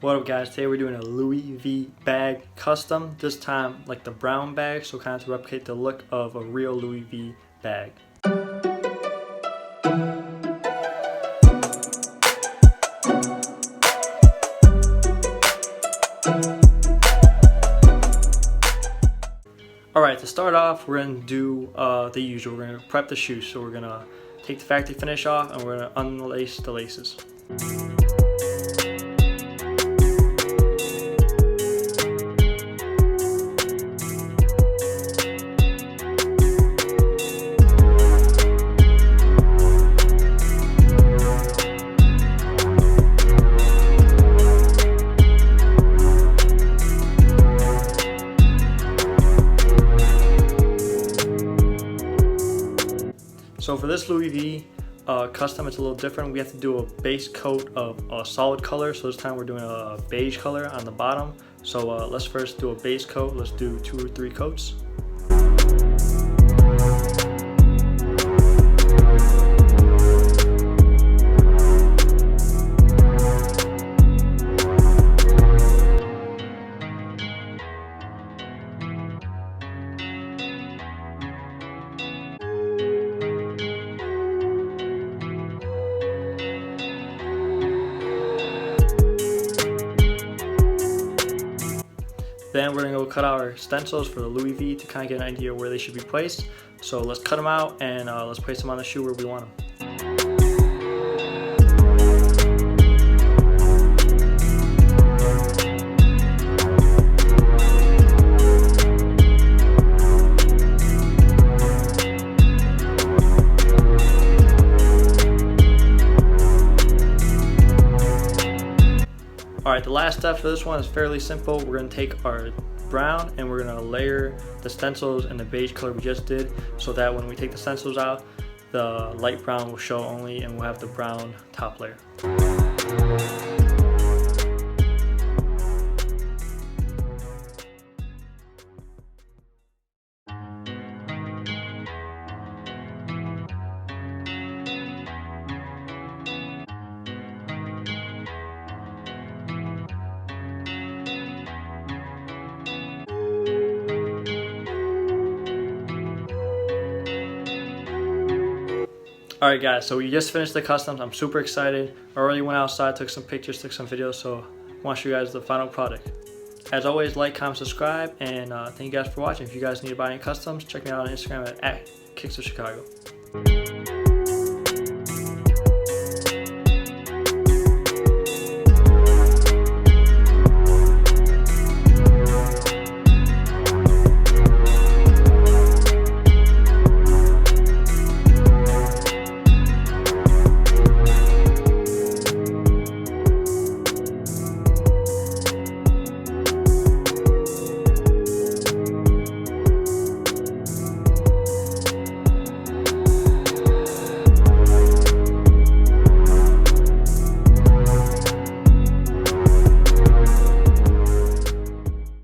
What up guys, today we're doing a Louis V bag custom, this time like the brown bag, so kind of to replicate the look of a real Louis V bag. Alright, to start off we're going to do the usual. We're going to prep the shoes, so we're going to take the factory finish off and we're going to unlace the laces. So for this Louis V custom, it's a little different. We have to do a base coat of a solid color. So this time we're doing a beige color on the bottom. So let's first do a base coat. Let's do 2 or 3 coats. Then we're going to go cut our stencils for the Louis V to kind of get an idea where they should be placed. So let's cut them out and let's place them on the shoe where we want them. Alright, the last step for this one is fairly simple. We're going to take our brown and we're going to layer the stencils in the beige color we just did, so that when we take the stencils out, the light brown will show only and we'll have the brown top layer. Alright guys, so we just finished the customs. I'm super excited. I already went outside, took some pictures, took some videos, so I want to show you guys the final product. As always, like, comment, subscribe, and thank you guys for watching. If you guys need to buy any customs, check me out on Instagram at @KicksofChicago.